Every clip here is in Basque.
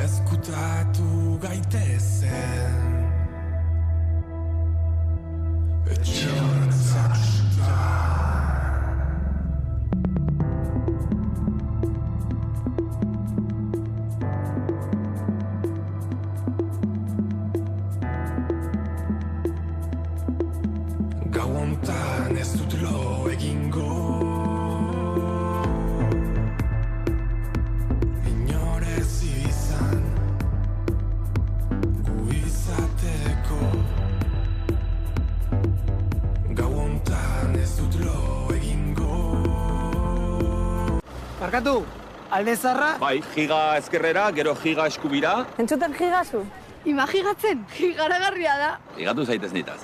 Ezkutatu gaitezen etxe horretzak suta. Gau hontan ez dut lo egingo, inorez izan gu izateko. Gau hontan ez dut lo egingo. Barkatu, alde zarra? Bai, giga ezkerrera, gero giga eskubira. Entzuten gigazu? Imagigatzen, gigaragarria da. Ligatu zaitez nitaz.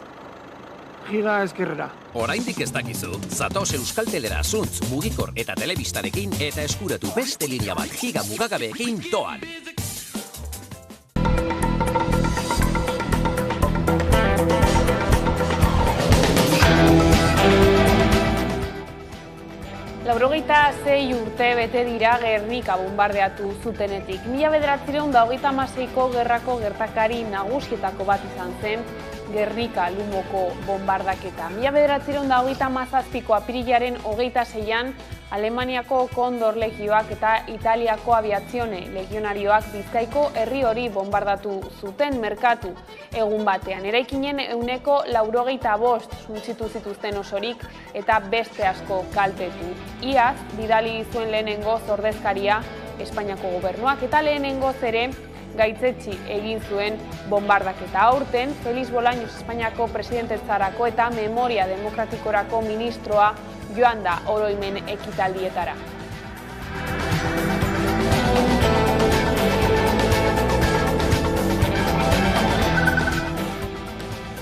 Giga eskerrera. Oraindik ez dakizu, zatoz Euskaltelera zuntz, mugikor eta telebistarekin eta eskuratu beste linea bat giga mugagabeekin doan. Laurogeita 6 urte bete dira Gernika bombardeatu zutenetik. 1926ko gerrako gertakari nagusietako bat izan zen Gernika Lumoko bombardaketa. 1927ko apirilaren 26an Alemaniako Kondor Legioak eta Italiako Aviazione Legionarioak Bizkaiko herri hori bombardatu zuten merkatu egun batean. Eraikinen 95 suntsitu zituzten osorik eta beste asko kaltetu. Iaz, bidali zuen lehenengo ordezkaria Espainiako gobernuak eta lehenengoz ere gaitzetsi egin zuen bombardaketa. Aurten, Feliz Bolaños Espainiako presidentetzarako eta Memoria Demokratikorako ministroa joan da oroimen ekitaldietara.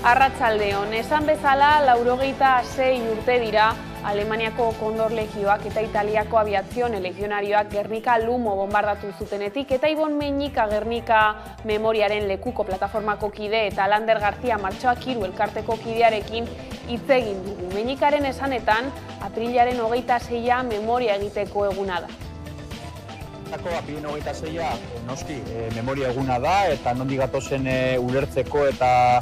Arratsaldeon, esan bezala 96 urte dira Alemaniako Kondor Legioak eta Italiako Aviazione Legionarioak Gernika Lumo bombardatu zutenetik eta Ibon Meñika Gernika Memoriaren lekuko plataformako kide eta Lander García Martxoak 3 elkarteko kidearekin hitz egin dugu. Meñikaren esanetan, aprilaren 26a memoria egiteko eguna da. Apirilen 26a noski memoria eguna da eta nondik gatozen ulertzeko eta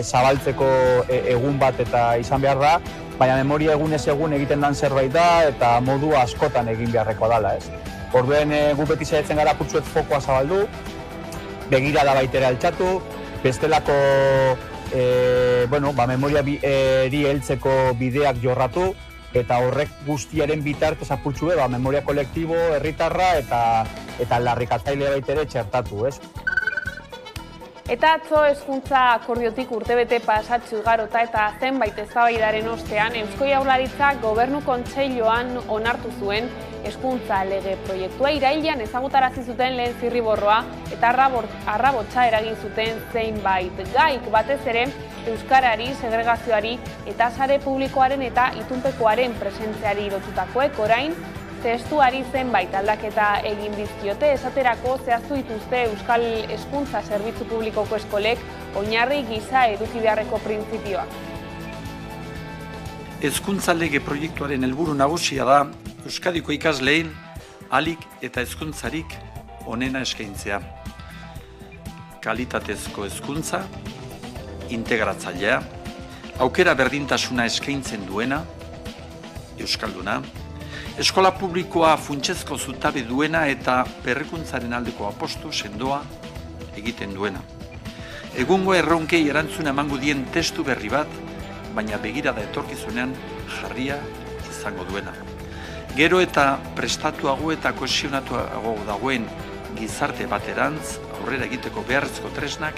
zabaltzeko egun bat eta izan behar da, baina memoria egunez egun egiten dan zerbait da eta modu askotan egin beharrekoa dela, ez. Orduen gu beti saiatzen gara putzuet fokoa zabaldu, begirada baitera altxatu, bestelako memoria heltzeko bideak jorratu, eta horrek guztiaren bitartez apurtxue memoria kolektibo, herritarra eta larrikatzaile baitere txertatu, ez. Eta atzo hezkuntza akordiotik urtebete pasatzu igarota eta zenbait eztabaidaren ostean Eusko Jaurlaritzak Gobernu Kontseiluan onartu zuen hezkuntza lege proiektua. Irailean ezagutarazi zuten lehen zirriborroa eta arrabotsa eragin zuten zeinbait gaik, batez ere euskarari, segregazioari eta sare publikoaren eta itunpekoaren presentziari lotutakoek orain testuari zenbait aldaketa egin dizkiote, esaterako zehaztu dituzte Euskal Hezkuntza Zerbitzu Publikoko eskolek oinarri gisa eduki beharreko printzipioak. Hezkuntza lege proiektuaren helburu nagusia da Euskadiko ikasleen ahalik eta hezkuntzarik onena eskaintzea. Kalitatezko hezkuntza, integratzailea, aukera berdintasuna eskaintzen duena, euskalduna, eskola publikoa funtsezko zutabe duena eta berrikuntzaren aldeko apostu sendoa egiten duena. Egungo erronkei erantzuna emango dien testu berri bat, baina begirada etorkizunean jarria izango duena. Gero eta prestatuago eta kohesionatuago dagoen gizarte baterantz aurrera egiteko beharrezko tresnak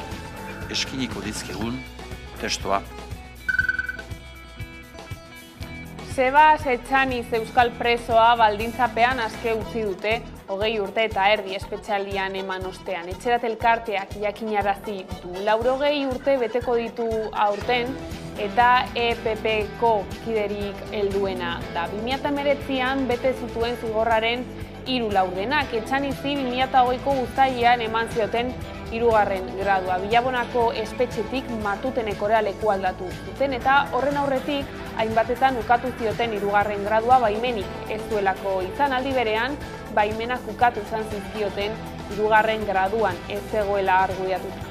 eskiniko dizkigun testua. Sebas Etxaniz euskal presoa baldintzapean aske utzi dute 20 urte eta erdi espetxaldian eman ostean. Etxerat elkarteak jakinarazi du 80 urte beteko ditu aurten eta EPP-ko kiderik helduena da. 2019an bete zituen zigorraren 3 laurdenak. Etxanizi 2020ko uztailean eman zioten 3. gradua. Bilabonako espetxetik Martutenekora leku aldatu zuten eta horren aurretik hainbatetan ukatu zioten 3. gradua baimenik ez duelako izan, aldi berean baimenak ukatu izan zizkioten hirugarren graduan ez zegoela argudiatuta.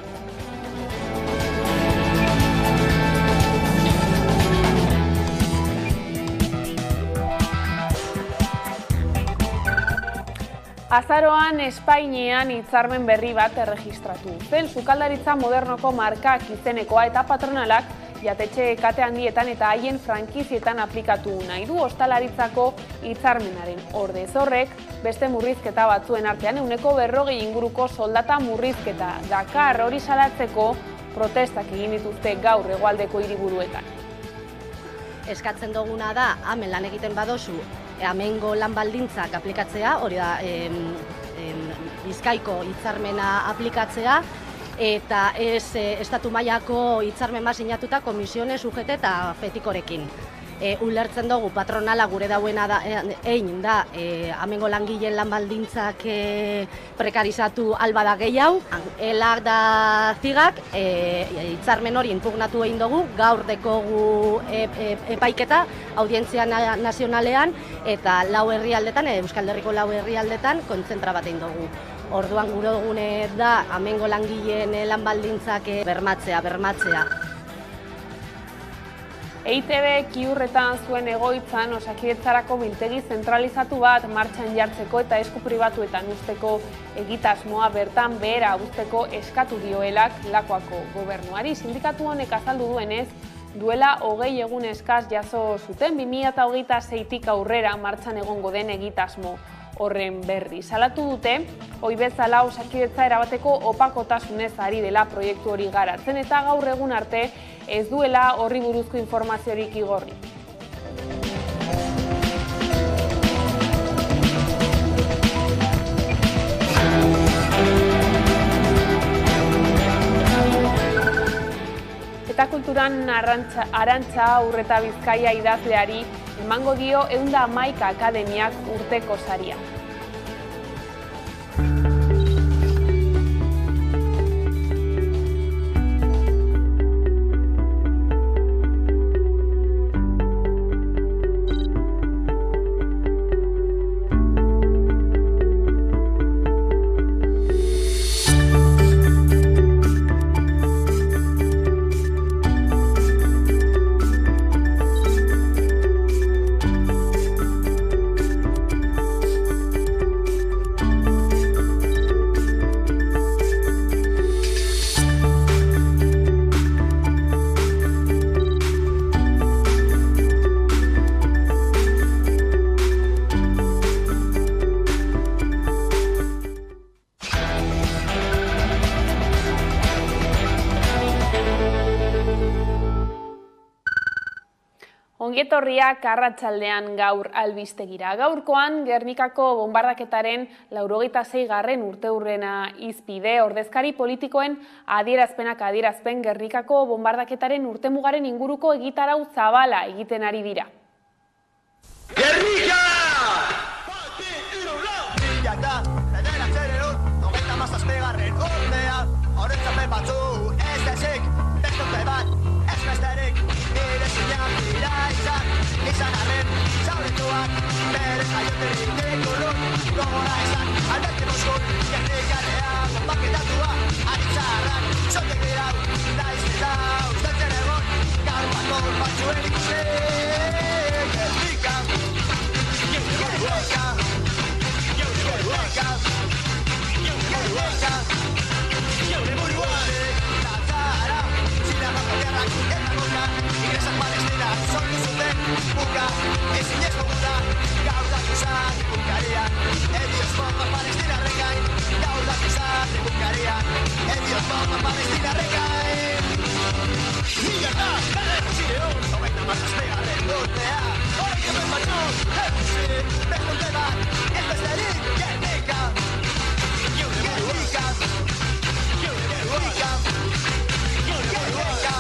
Azaroan Espainian hitzarmen berri bat erregistratu zen. Sukaldaritza modernoko markak izenekoa eta patronalak jatetxe kate handietan eta haien frankizietan aplikatu nahi du ostalaritzako hitzarmenaren ordez. Horrek beste murrizketa batzuen artean 40% inguruko soldata murrizketa dakar. Hori salatzeko protestak egin dituzte gaur hegoaldeko hiriburuetan. Eskatzen duguna da, hemen lan egiten badozu, hemengo lan baldintzak aplikatzea, hori da Bizkaiko hitzarmena aplikatzea, eta ez estatu mailako hitzarmen bat sinatuta komisione sujete eta fetikorekin. Ulertzen dugu patronala gure dauena da, egin da, hemengo langileen lan baldintzak prekarizatu alba da gehiago, elak da zigak, hitzarmen hori inpugnatu egin dugu, gaur dekogu epaiketa, audientzia nazionalean, eta lau herrialdetan, Euskal Herriko lau herrialdetan, kontzentra bat egin dugu. Orduan gure dugune da, hemengo langileen lan baldintzak bermatzea. EITB Kiurretan zuen egoitzan Osakidetzarako biltegi zentralizatu bat martxan jartzeko eta esku pribatuetan uzteko egitasmoa bertan behera uzteko eskatu dioelak Lakuako gobernuari. Sindikatu honek azaldu duenez, duela 20 egun eskaz jaso zuten 2026tik aurrera martxan egongo den egitasmo horren berri. Salatu dute, ohi bezala Osakidetza erabateko opakotasunez ari dela proiektu hori garatzen eta gaur egun arte ez duela horri buruzko informaziorik igorri. Eta kulturan Arantxa Urreta Bizkaia idazleari emango dio 111 akademiak urteko saria. Ongietorriak arratsaldean gaur albistegira. Gaurkoan Gernikako bonbardaketaren 86. urteurrena izpide, ordezkari politikoen adierazpen Gernikako bonbardaketaren urtemugaren inguruko egitarau zabala egiten ari dira. Gernika! Izan arren, zaurituak, berez aioterik dekolun, gogora esan, aldarte moskun, Gernikalean, bonbaketatua, aritzarrak, zotek dirau, daiz eta usteltzen egon, gaur batol batzuen ikusi, Gernika, Gernika, Gernika, Gernika, geure buruanek, lantzara, zinamako gerrak, eta gona, ingresak palestinak, zortu zuten, buka, ezin ez gogura, gaur dakizan bunkarian, Dios bomba Palestina regain, gaur dakizan bunkarian, Dios bomba Palestina regain. Libertad, errezion, 96. urtea, hori hemen baino, errezion, bestonte bat, ez besterik, Gernika, Gernika, Gernika, Gernika.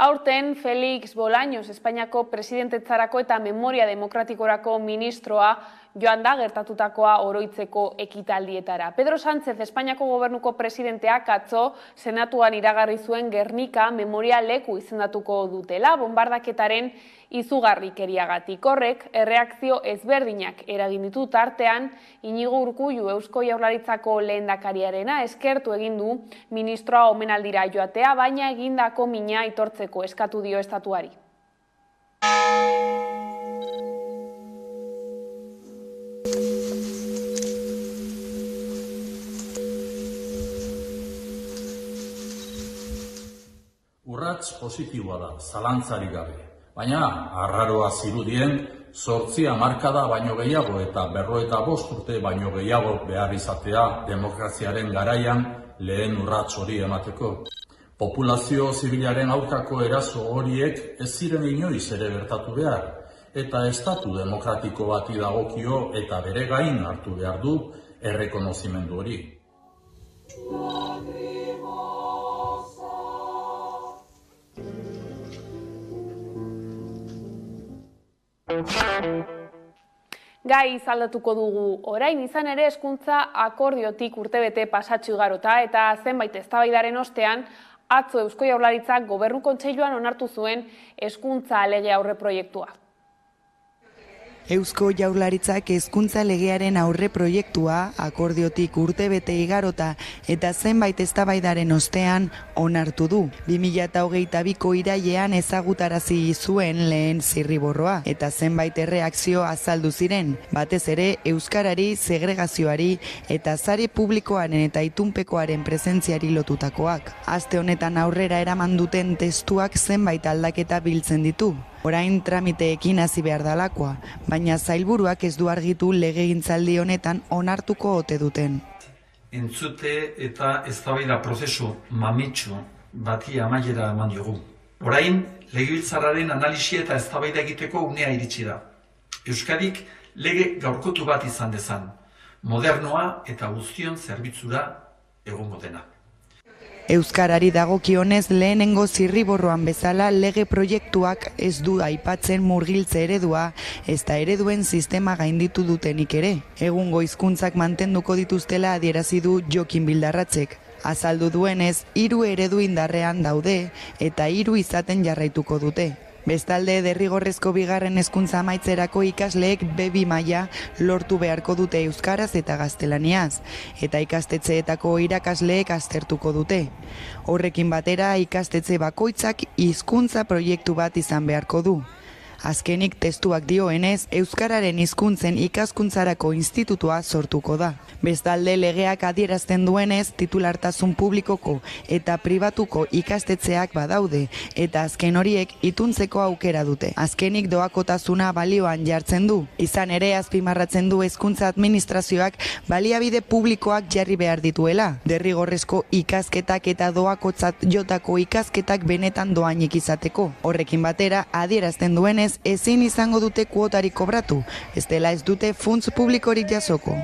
Aurten, Felix Bolaños, Espainiako presidentetzarako eta memoria demokratikorako ministroa joan da gertatutakoa oroitzeko ekitaldietara. Pedro Sánchez, Espainiako gobernuko presidenteak atzo senatuan iragarri zuen Gernika memoria leku izendatuko dutela bonbardaketaren izugarrikeriagatik. Horrek erreakzio ezberdinak eragin ditu tartean Iñigo Urkullu Eusko Jaurlaritzako lehendakariarena eskertu egin du ministroa omenaldira joatea, baina egindako mina aitortzeko eskatu dio estatuari. Urrats positiboa da, zalantzarik gabe. Baina, arraroa zirudien, 8 hamarkada baino gehiago eta 55 urte baino gehiago behar izatea demokraziaren garaian lehen urrats hori emateko. Populazio zibilaren aurkako eraso horiek ez ziren inoiz ere gertatu behar, eta estatu demokratiko bati dagokio eta bere gain hartu behar du errekonozimendu hori. Gai aldatuko dugu orain, izan ere hezkuntza akordiotik urtebete pasatxu igarota eta zenbait eztabaidaren ostean atzo Eusko Jaurlaritzak Gobernu Kontseiluan onartu zuen hezkuntza lege aurreproiektua. Eusko Jaurlaritzak hezkuntza legearen aurreproiektua akordiotik urtebete igarota eta zenbait eztabaidaren ostean onartu du. 2022ko irailean ezagutarazi zuen lehen zirriborroa eta zenbait erreakzio azaldu ziren, batez ere euskarari, segregazioari eta sare publikoaren eta itunpekoaren presentziari lotutakoak. Aste honetan aurrera eraman duten testuak zenbait aldaketa biltzen ditu. Orain tramiteekin hasi behar dalakoa, baina sailburuak ez du argitu legegintzaldi honetan onartuko ote duten. Entzute eta eztabaida prozesu mamitsu bati amaiera eman diogu. Orain, legebiltzarraren analisia eta eztabaida egiteko unea iritsi da. Euskadik lege gaurkotu bat izan dezan, modernoa eta guztion zerbitzura egongo dena. Euskarari dagokionez lehenengo zirriborroan bezala lege proiektuak ez du aipatzen murgiltze eredua, ezta ereduen sistema gainditu dutenik ere. Egungo hizkuntzak mantenduko dituztela adierazi du Jokin Bildarratzek. Azaldu duenez, 3 eredu indarrean daude eta 3 izaten jarraituko dute. Bestalde, derrigorrezko bigarren hezkuntza amaitzerako ikasleek B2 maila lortu beharko dute euskaraz eta gaztelaniaz, eta ikastetxeetako irakasleek aztertuko dute. Horrekin batera, ikastetxe bakoitzak hizkuntza proiektu bat izan beharko du. Azkenik testuak dioenez, euskararen hizkuntzen ikaskuntzarako institutua sortuko da. Bestalde, legeak adierazten duenez, titulartasun publikoko eta pribatuko ikastetxeak badaude, eta azken horiek ituntzeko aukera dute. Azkenik doakotasuna balioan jartzen du. Izan ere, azpimarratzen du hezkuntza administrazioak baliabide publikoak jarri behar dituela. Derrigorrezko ikasketak eta doakotzat jotako ikasketak benetan doainik izateko. Horrekin batera, adierazten duenez, ezin izango dute kuotarik kobratu, ez dela ez dute funts publikorik jasoko.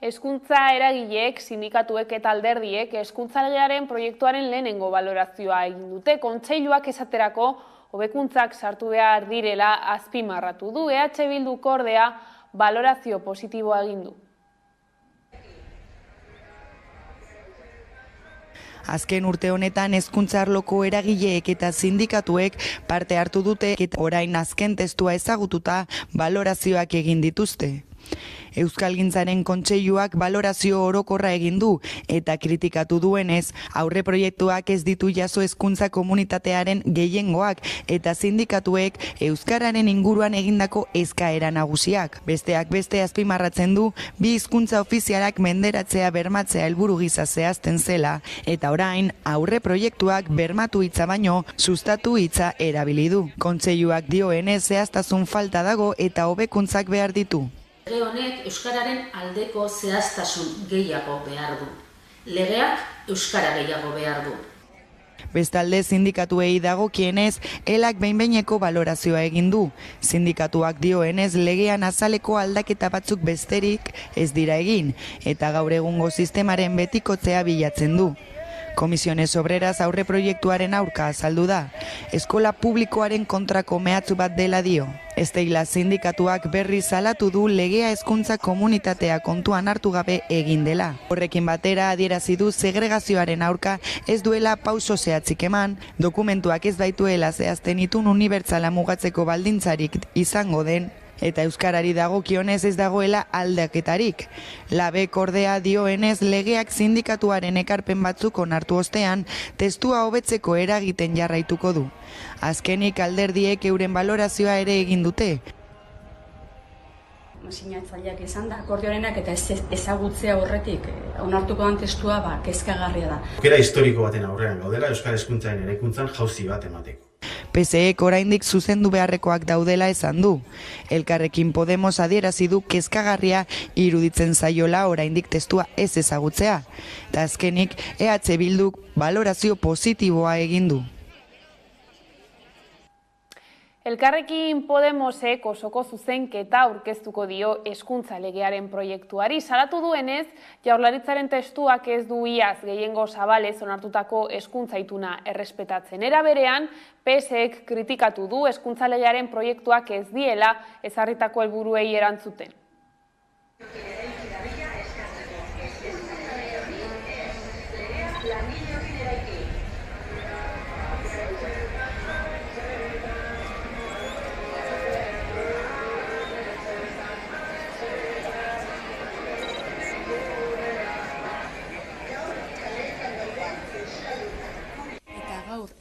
Hezkuntza eragileek, sindikatuek eta alderdiek hezkuntza legearen proiektuaren lehenengo balorazioa egin dute. Kontseiluak esaterako hobekuntzak sartu behar direla azpimarratu du. EH Bilduk ordea balorazio positiboa egin du. Azken urte honetan hezkuntza arloko eragileek eta sindikatuek parte hartu dute eta orain azken testua ezagututa balorazioak egin dituzte. Euskalgintzaren Kontseiluak balorazio orokorra egin du eta kritikatu duenez, aurreproiektuak ez ditu jaso hezkuntza komunitatearen gehiengoak eta sindikatuek euskararen inguruan egindako eskaera nagusiak. Besteak beste azpimarratzen du, 2 hizkuntza ofizialak menderatzea bermatzea helburu gisa zehazten zela eta orain aurreproiektuak bermatu hitza baino sustatu hitza erabili du. Kontseiluak dioenez zehaztasun falta dago eta hobekuntzak behar ditu. Lege honek euskararen aldeko zehaztasun gehiago behar du. Legeak euskara gehiago behar du. Bestalde, sindikatuei dagokienez, elak behin-behineko balorazioa egin du. Sindikatuak dioenez legean azaleko aldaketa batzuk besterik ez dira egin, eta gaur egungo sistemaren betikotzea bilatzen du. Komisiones Obreras aurre proiektuaren aurka azaldu da. Eskola publikoaren kontrako mehatxu bat dela dio. Esteila sindikatuak berri salatu du legea hezkuntza komunitatea kontuan hartu gabe egin dela. Horrekin batera adierazi du segregazioaren aurka ez duela pauso zehatzik eman, dokumentuak ez baituela zehazten itun unibertsala mugatzeko baldintzarik izango den, eta euskarari dagokionez ez dagoela aldaketarik. Labek ordea dioenez legeak sindikatuaren ekarpen batzuk onartu ostean, testua hobetzeko eragiten jarraituko du. Azkenik alderdiek euren balorazioa ere egin dute. Sinatzaileak izan da, akordioarenak eta ezagutzea horretik onartuko den testua kezkagarria da. Aukera historiko baten aurrean gaudela euskal hezkuntzaren eraikuntzan jauzi bat emateko. PSEek oraindik zuzendu beharrekoak daudela esan du. Elkarrekin Podemos adierazi du kezkagarria iruditzen zaiola oraindik testua ez ezagutzea. Eta azkenik EH Bilduk balorazio positiboa egin du. Elkarrekin Podemosek osoko zuzenketa aurkeztuko dio hezkuntza legearen proiektuari. Salatu duenez, Jaurlaritzaren testuak ez du iaz gehiengo zabalez onartutako hezkuntza ituna errespetatzen. Era berean, PSek kritikatu du hezkuntza legearen proiektuak ez diela ezarritako helburuei erantzuten.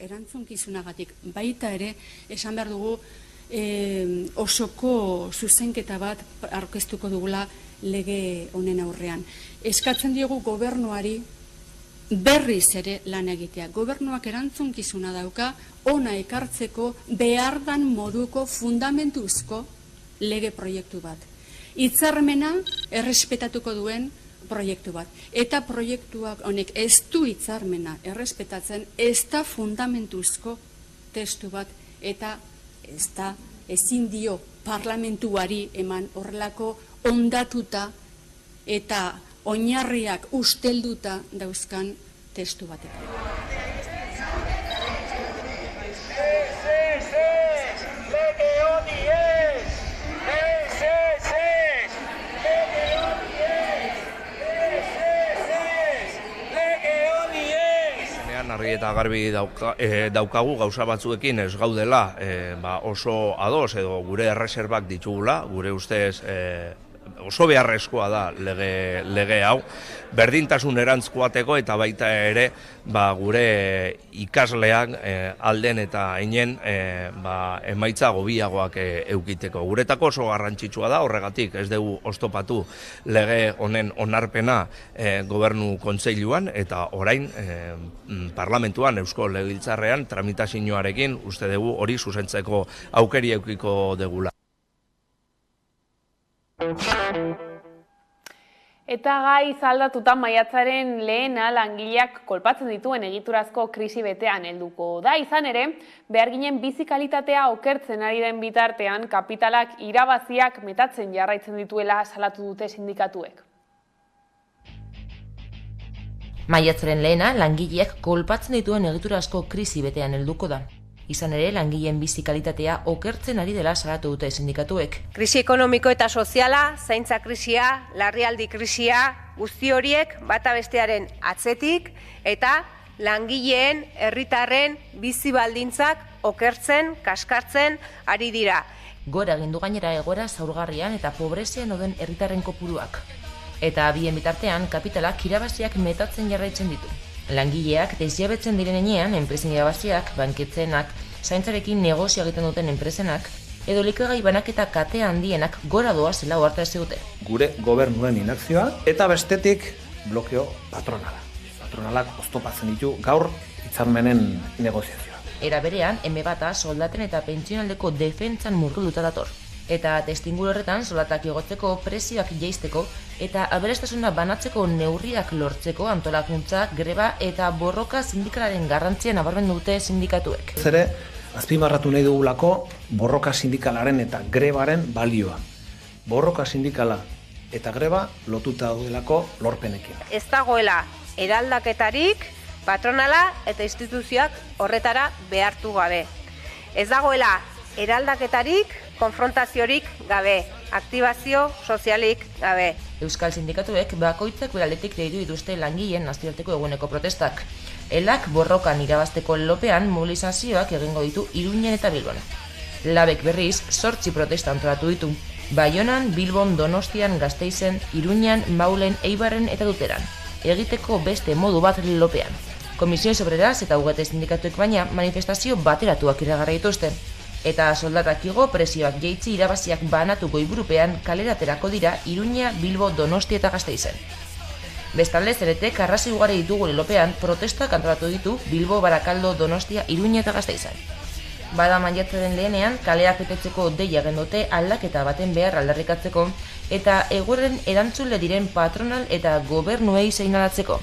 Erantzunkizunagatik baita ere esan behar dugu osoko zuzenketa bat aurkeztuko dugula lege honen aurrean. Eskatzen diogu gobernuari berriz ere lan egitea. Gobernuak erantzunkizuna dauka ona ekartzeko behardan moduko fundamentuzko lege proiektu bat. Hitzarmena errespetatuko duen proiektu bat. Eta proiektuak honek ez du hitzarmena errespetatzen, ez da fundamentuzko testu bat, eta ezin dio parlamentuari eman horrelako ondatuta eta oinarriak ustelduta dauzkan testu batean. Argi eta garbi daukagu gauza batzuekin ez gaudela oso ados edo gure erreserbak ditugula, gure ustez oso beharrezkoa da lege hau, berdintasunerantz joateko eta baita ere gure ikasleak alden eta einen emaitza gobiagoak eukiteko. Guretako oso garrantzitsua da, horregatik ez dugu oztopatu lege honen onarpena gobernu kontseiluan eta orain parlamentuan Eusko Legebiltzarrean tramitazioarekin uste dugu hori zuzentzeko aukeri eukiko degula. Eta gai aldatuta maiatzaren lehena langileak kolpatzen dituen egiturazko krisi betean helduko da. Izan ere, beharginen bizi kalitatea okertzen ari den bitartean kapitalak irabaziak metatzen jarraitzen dituela salatu dute sindikatuek. Maiatzaren lehena langileak kolpatzen dituen egiturazko krisi betean helduko da. Izan ere, langileen bizi kalitatea okertzen ari dela salatu dute sindikatuek. Krisi ekonomiko eta soziala, zaintza krisia, larrialdi krisia, guzti horiek bata bestearen atzetik eta langileen, herritarren bizi baldintzak okertzen, kaskartzen ari dira. Gora egin du gainera egoera zaurgarrian eta pobrezian dauden herritarren kopuruak. Eta bien bitartean, kapitalak irabaziak metatzen jarraitzen ditu. Langileak desjabetzen direnean, enpresen irabaziak, banketzenak, zaintzarekin negozio egiten duten enpresenak, edo likagai banaketa kate handienak gora doazela ohartarazi dute. Gure gobernuen inakzioa eta bestetik blokeo patronala. Patronalak oztopatzen ditu gaur hitzarmenen negoziazioa. Era berean, M-bata soldaten eta pentsionaldeko defentsan murgilduta dator. Eta testuinguru horretan soldatak igotzeko, prezioak jaisteko eta aberastasuna banatzeko neurriak lortzeko antolakuntza, greba eta borroka sindikalaren garrantzia nabarmendu dute sindikatuek. Ere, azpimarratu nahi dugulako borroka sindikalaren eta grebaren balioa. Borroka sindikala eta greba lotuta daudelako lorpenekin. Ez dagoela eraldaketarik patronala eta instituzioak horretara behartu gabe. Ez dagoela eraldaketarik, konfrontaziorik gabe, aktibazio sozialik gabe. Euskal sindikatuek bakoitzak beraletik deitu dituzte langileen nazioarteko eguneko protestak. Elak borrokan irabazteko lopean mobilizazioak egingo ditu Iruñan eta Bilbon. Labek berriz 8 protesta antolatu ditu. Baionan, Bilbon, Donostian, Gasteizen, Iruñan, Maulen, Eibarren eta Duteran. Egiteko beste modu bat lopean. Komisiones Obreras eta UGT sindikatuek baina manifestazio bateratuak iragarri dituzte. Eta soldatak igo presioak jaitsi irabaziak banatu goiburupean kaleraterako dira Iruña, Bilbo, Donosti eta Gasteizen. Bestalde, zeretek arrazi ugari ditugu lelopean protestak antolatu ditu Bilbo, Barakaldo, Donostia, Iruña eta Gasteizen. Bada maiatzaren lehenean, kaleak betetzeko deia gendote aldaketa baten behar aldarrikatzeko eta egoeren erantzule diren patronal eta gobernuei seinalatzeko.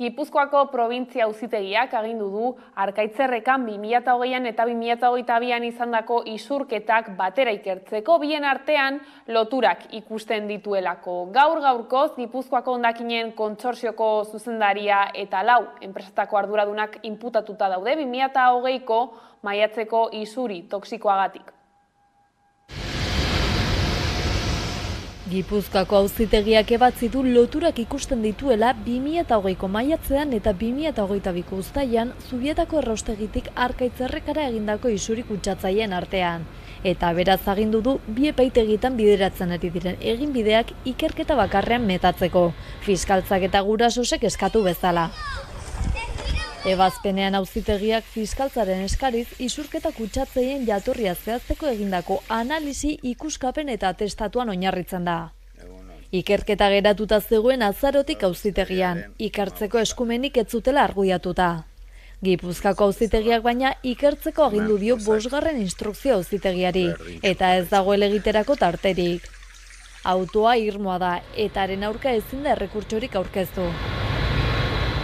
Gipuzkoako probintzia auzitegiak agindu du Arkaitzerrekan 2020an eta 2022an izandako isurketak batera ikertzeko bien artean loturak ikusten dituelako. Gaur-gaurkoz Gipuzkoako hondakinen kontsorzioko zuzendaria eta 4 enpresatako arduradunak inputatuta daude 2020ko maiatzeko isuri toksikoagatik. Gipuzkoako auzitegiak ebatzi du loturak ikusten dituela 2020ko maiatzean eta 2022ko uztailean Zubietako erraustegitik Arkaitzerrekara egindako isuri kutsatzaileen artean. Eta beraz agindu du bi epaitegitan bideratzen ari diren eginbideak ikerketa bakarrean metatzeko, fiskaltzak eta gurasosek eskatu bezala. Ebazpenean auzitegiak fiskaltzaren eskariz isurketa kutsatzeien jatorria zehazteko egindako analisi, ikuskapen eta atestatuan oinarritzen da. Ikerketa geratuta zegoen azarotik auzitegian, ikertzeko eskumenik ez zutela argudiatuta. Gipuzkoako auzitegiak baina ikertzeko agindu dio 5. instrukzio auzitegiari, eta ez dagoela egiterako tarterik. Autoa irmoa da, eta haren aurka ezin da errekurtsorik aurkeztu.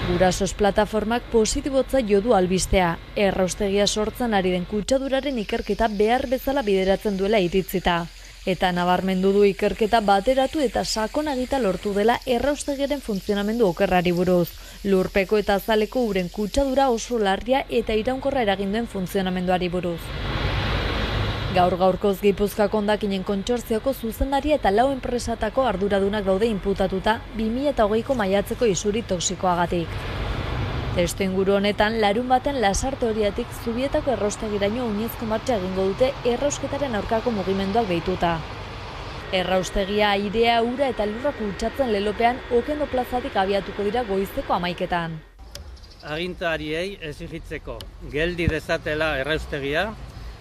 Gurasos plataformak positibotza jo du albistea, erraustegia sortzen ari den kutsaduraren ikerketa behar bezala bideratzen duela iritzita. Eta nabarmendu du ikerketa bateratu eta sakonagita lortu dela erraustegiaren funtzionamendu okerrari buruz. Lurpeko eta azaleko uren kutsadura oso larria eta iraunkorra eraginduen funtzionamenduari buruz. Gaur-gaurkoz Gipuzkoako hondakinen kontsortzioko zuzendaria eta 4 enpresatako arduradunak daude inputatuta 2020ko maiatzeko isuri toksikoagatik. Testu inguru honetan, larunbaten Lasarte Horiatik Zubietako erraustegiraino oinezko martxa egingo dute errausketaren aurkako mugimenduak behituta. Erraustegia airea, ura eta lurra kutsatzen lelopean Okendo plazatik abiatuko dira goizeko 11etan. Agintariei exigitzeko geldi dezatela erraustegia,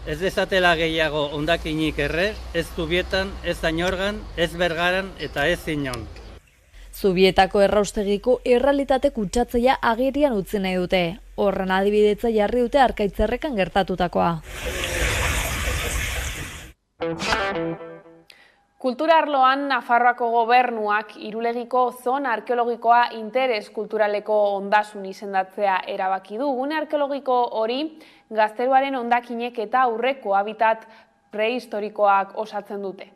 ez dezatela gehiago hondakinik erre, ez Zubietan, ez Añorgan, ez Bergaran eta ez Inon. Zubietako erraustegiko errealitate kutsatzailea agerian utzi nahi dute. Horren adibidetza jarri dute Arkaitzerrekan gertatutakoa. Kultura arloan Nafarroako gobernuak Irulegiko zona arkeologikoa interes kulturaleko ondasun izendatzea erabaki du. Gune arkeologiko hori gazteluaren hondakinek eta aurreko habitat prehistorikoak osatzen dute.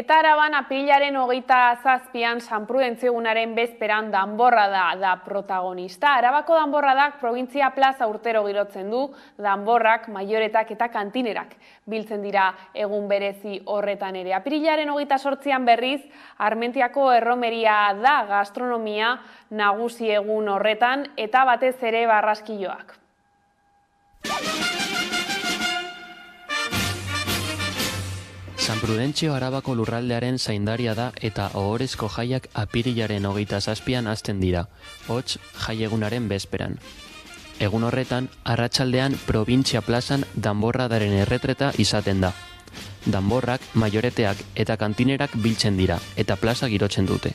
Eta Araban apirilaren 27an San Prudentzio egunaren bezperan danborrada da protagonista. Arabako danborradak provintzia plaza urtero girotzen du, danborrak, maioretak eta kantinerak biltzen dira egun berezi horretan ere. Apirilaren 28an berriz, Armentiako erromeria da gastronomia nagusi egun horretan eta batez ere barraskiloak. San Prudentzio Arabako lurraldearen zaindaria da eta ohorezko jaiak apirilaren 27an hasten dira, hots jaiegunaren bezperan. Egun horretan, arratsaldean probintzia plazan danborradaren erretreta izaten da. Danborrak, maioreteak eta kantinerak biltzen dira eta plaza girotzen dute.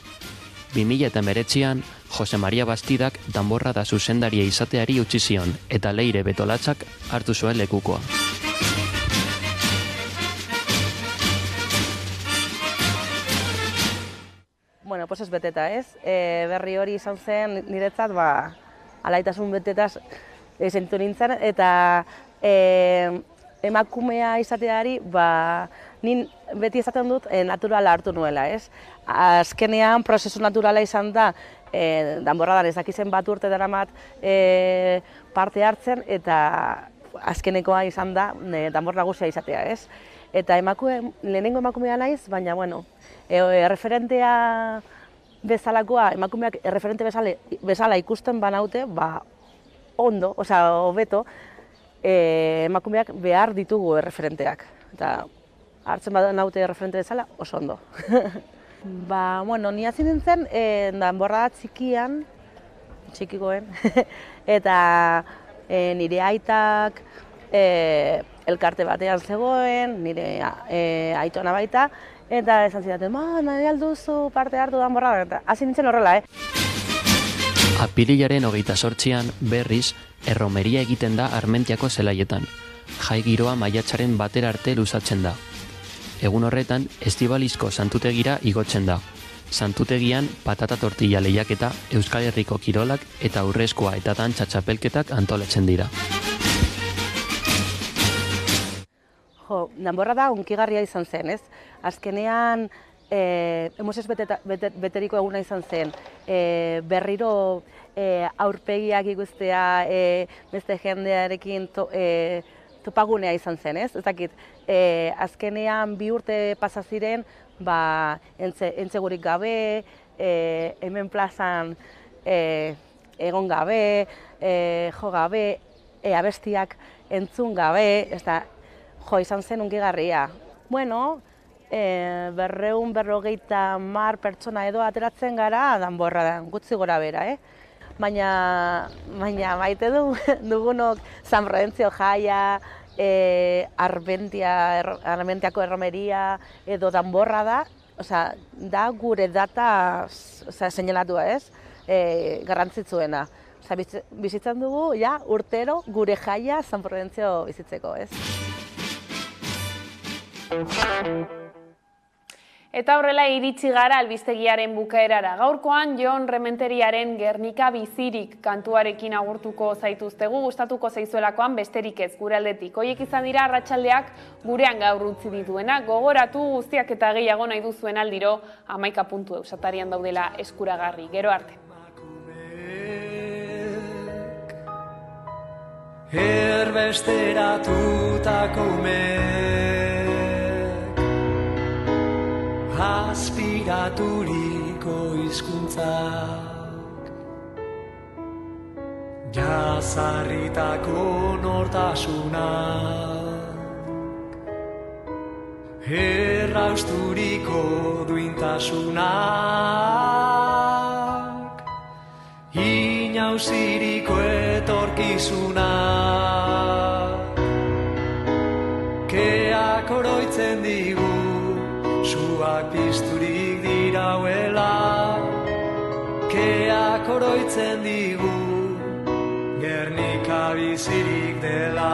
2019an, Jose Maria Bastidak danborrada zuzendaria izateari utzi zion eta Leire Betolatzak hartu zuen lekukoa. Bueno, pues ez beteta, ez? Berri hori izan zen niretzat, alaitasun betetaz sentitu nintzen, eta emakumea izateari, nin beti esaten dut naturala hartu nuela, ez? Azkenean prozesu naturala izan da, danborradan ez dakizen bat urte daramat parte hartzen, eta azkenekoa izan da danbor nagusia izatea, ez? Eta lehenengo emakumea naiz, baina, bueno, erreferentea bezalakoa, emakumeak erreferente bezala ikusten banaute, ondo, hobeto, emakumeak behar ditugu erreferenteak. Eta hartzen banaute erreferente bezala, oso ondo. Bueno, ni hasi nintzen, danborrada txikikoen, eta nire aitak elkarte batean zegoen, nire aitona baita, eta esan zidaten, nahi alduzu parte hartu danborrada, eta hasi nintzen horrela, Apirilaren 28an berriz, erromeria egiten da Armentiako zelaietan. Jai giroa maiatzaren batera arte luzatzen da. Egun horretan, estibalizko santutegira igotzen da. Santutegian patata tortilla lehiaketa, Euskal Herriko kirolak eta urrezkoa eta dantza txapelketak antolatzen dira. Danborrada hunkigarria izan zen, ez? Azkenean, emozioz beteriko eguna izan zen, berriro aurpegiak ikustea, beste jendearekin topagunea izan zen, ez? Ez dakit, azkenean 2 urte pasa ziren, entzegurik gabe, hemen plazan egon gabe, jo gabe, abestiak entzun gabe, izan zen hunkigarria. Bueno, 250 pertsona edo ateratzen gara danborradan, gutxi gora bera, Baina maite dugunok San Prudentzio jaia, Armentiako erromeria edo danborrada, da gure data seinalatua, ez? Garrantzitsuena. Bizitzen dugu, urtero gure jaia San Prudentzio bizitzeko, ez? Eta horrela iritsi gara albistegiaren bukaerara. Gaurkoan Jon Rementeriaren Gernika bizirik kantuarekin agurtuko zaituztegu, gustatuko zaizuelakoan besterik ez gure aldetik. Hoiek izan dira arratsaldeak gurean gaur utzi dituena. Gogoratu guztiak eta gehiago nahi duzuen aldiro 11 puntu eusatarian daudela eskuragarri. Gero arte. Erbesteratutako aspiraturiko hizkuntzak, jazarritako nortasunak, errausturiko duintasunak, inauziriko etorkizunak, keak oroitzen digu, suak pizturik dirauela, keak oroitzen digu, Gernika bizirik dela.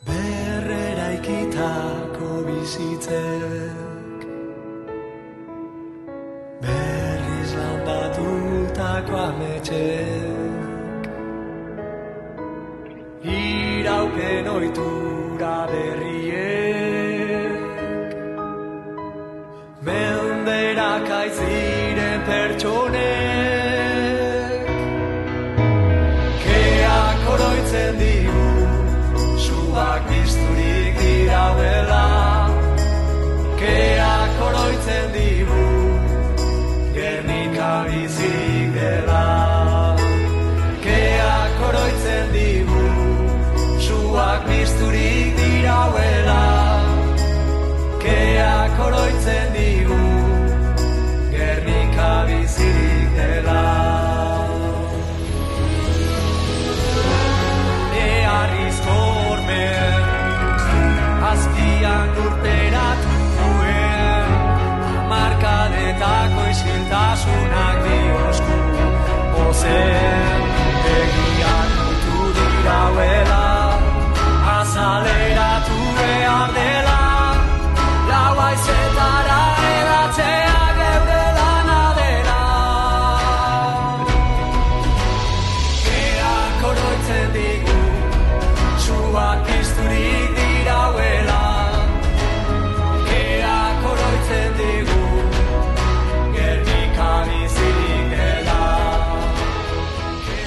Berreraikitako bizitzek, Bertako ametxek iraupen ohitura berriek menderak aiziren pertsonek